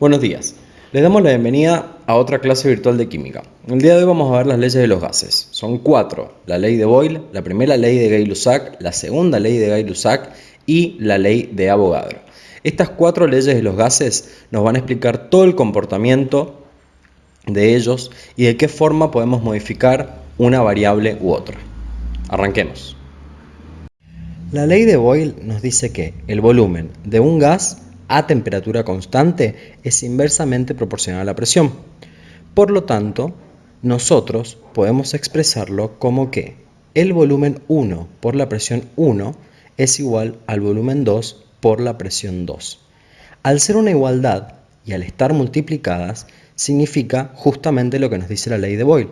Buenos días, les damos la bienvenida a otra clase virtual de química. El día de hoy vamos a ver las leyes de los gases. Son 4, la ley de Boyle, la primera ley de Gay-Lussac, la segunda ley de Gay-Lussac y la ley de Avogadro. Estas 4 leyes de los gases nos van a explicar todo el comportamiento de ellos y de qué forma podemos modificar una variable u otra. Arranquemos. La ley de Boyle nos dice que el volumen de un gas a temperatura constante es inversamente proporcional a la presión. Por lo tanto, nosotros podemos expresarlo como que el volumen 1 por la presión 1 es igual al volumen 2 por la presión 2. Al ser una igualdad y al estar multiplicadas, significa justamente lo que nos dice la ley de Boyle.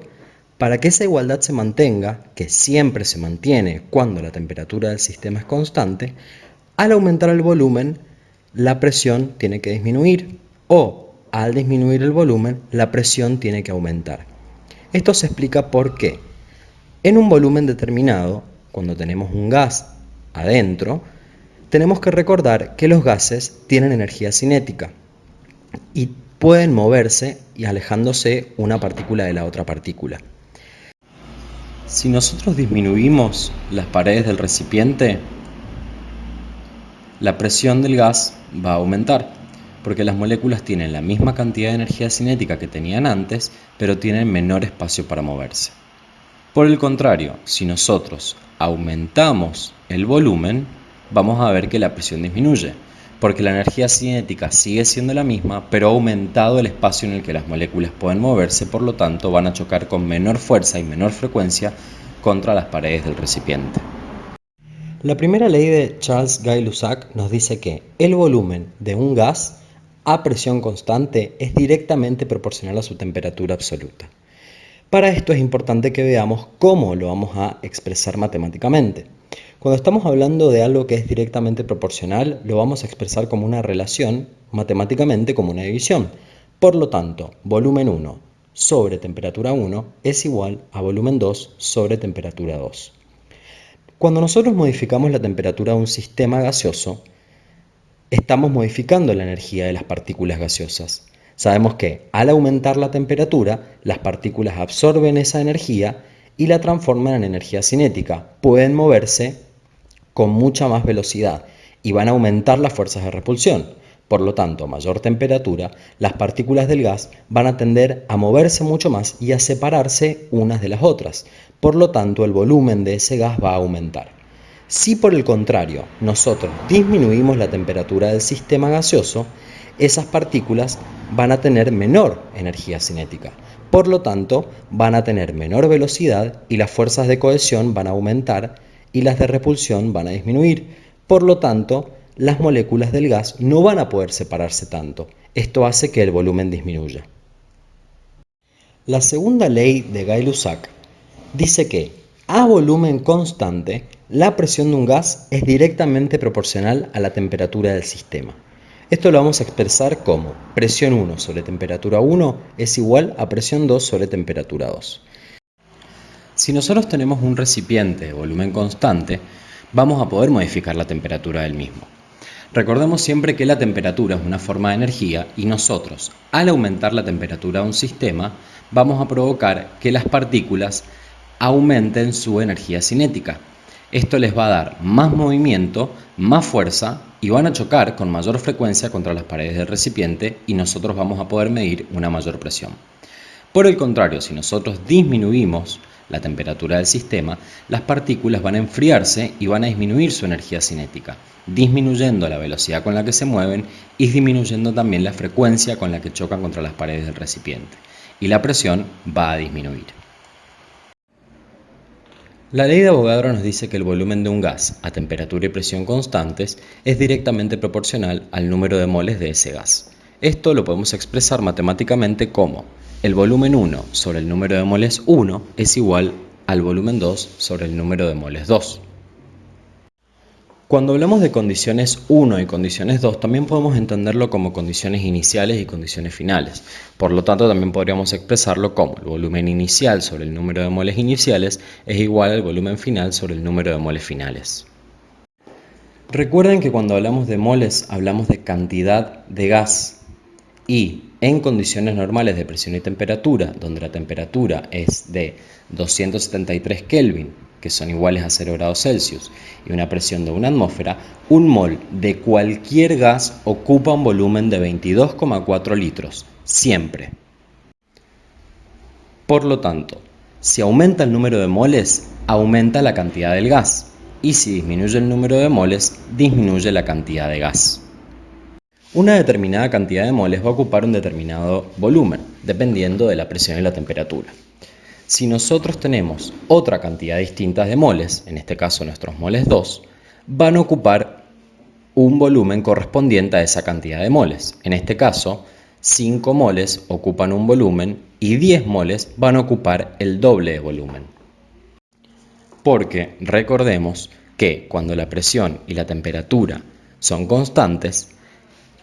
Para que esa igualdad se mantenga, que siempre se mantiene cuando la temperatura del sistema es constante, al aumentar el volumen, la presión tiene que disminuir o al disminuir el volumen, la presión tiene que aumentar. Esto se explica por qué. En un volumen determinado, cuando tenemos un gas adentro, tenemos que recordar que los gases tienen energía cinética y pueden moverse y alejándose una partícula de la otra partícula. Si nosotros disminuimos las paredes del recipiente, la presión del gas va a aumentar, porque las moléculas tienen la misma cantidad de energía cinética que tenían antes, pero tienen menor espacio para moverse. Por el contrario, si nosotros aumentamos el volumen, vamos a ver que la presión disminuye, porque la energía cinética sigue siendo la misma, pero ha aumentado el espacio en el que las moléculas pueden moverse, por lo tanto van a chocar con menor fuerza y menor frecuencia contra las paredes del recipiente. La primera ley de Charles Gay-Lussac nos dice que el volumen de un gas a presión constante es directamente proporcional a su temperatura absoluta. Para esto es importante que veamos cómo lo vamos a expresar matemáticamente. Cuando estamos hablando de algo que es directamente proporcional, lo vamos a expresar como una relación, matemáticamente como una división. Por lo tanto, volumen 1 sobre temperatura 1 es igual a volumen 2 sobre temperatura 2. Cuando nosotros modificamos la temperatura de un sistema gaseoso, estamos modificando la energía de las partículas gaseosas. Sabemos que al aumentar la temperatura, las partículas absorben esa energía y la transforman en energía cinética. Pueden moverse con mucha más velocidad y van a aumentar las fuerzas de repulsión. Por lo tanto, a mayor temperatura, las partículas del gas van a tender a moverse mucho más y a separarse unas de las otras. Por lo tanto, el volumen de ese gas va a aumentar. Si por el contrario nosotros disminuimos la temperatura del sistema gaseoso, esas partículas van a tener menor energía cinética. Por lo tanto, van a tener menor velocidad y las fuerzas de cohesión van a aumentar y las de repulsión van a disminuir. Por lo tanto, las moléculas del gas no van a poder separarse tanto. Esto hace que el volumen disminuya. La segunda ley de Gay-Lussac dice que a volumen constante, la presión de un gas es directamente proporcional a la temperatura del sistema. Esto lo vamos a expresar como presión 1 sobre temperatura 1 es igual a presión 2 sobre temperatura 2. Si nosotros tenemos un recipiente de volumen constante, vamos a poder modificar la temperatura del mismo. Recordemos siempre que la temperatura es una forma de energía y nosotros, al aumentar la temperatura de un sistema, vamos a provocar que las partículas aumenten su energía cinética. Esto les va a dar más movimiento, más fuerza y van a chocar con mayor frecuencia contra las paredes del recipiente y nosotros vamos a poder medir una mayor presión. Por el contrario, si nosotros disminuimos la temperatura del sistema, las partículas van a enfriarse y van a disminuir su energía cinética, disminuyendo la velocidad con la que se mueven y disminuyendo también la frecuencia con la que chocan contra las paredes del recipiente. Y la presión va a disminuir. La ley de Avogadro nos dice que el volumen de un gas a temperatura y presión constantes es directamente proporcional al número de moles de ese gas. Esto lo podemos expresar matemáticamente como el volumen 1 sobre el número de moles 1 es igual al volumen 2 sobre el número de moles 2. Cuando hablamos de condiciones 1 y condiciones 2, también podemos entenderlo como condiciones iniciales y condiciones finales. Por lo tanto, también podríamos expresarlo como el volumen inicial sobre el número de moles iniciales es igual al volumen final sobre el número de moles finales. Recuerden que cuando hablamos de moles, hablamos de cantidad de gas. Y en condiciones normales de presión y temperatura, donde la temperatura es de 273 Kelvin, que son iguales a 0 grados Celsius, y una presión de una atmósfera, un mol de cualquier gas ocupa un volumen de 22,4 litros, siempre. Por lo tanto, si aumenta el número de moles, aumenta la cantidad del gas, y si disminuye el número de moles, disminuye la cantidad de gas. Una determinada cantidad de moles va a ocupar un determinado volumen, dependiendo de la presión y la temperatura. Si nosotros tenemos otra cantidad distinta de moles, en este caso nuestros moles 2, van a ocupar un volumen correspondiente a esa cantidad de moles. En este caso, 5 moles ocupan un volumen y 10 moles van a ocupar el doble de volumen. Porque recordemos que cuando la presión y la temperatura son constantes,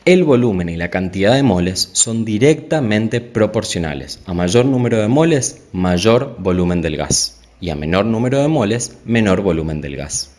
el volumen y la cantidad de moles son directamente proporcionales. A mayor número de moles, mayor volumen del gas. Y a menor número de moles, menor volumen del gas.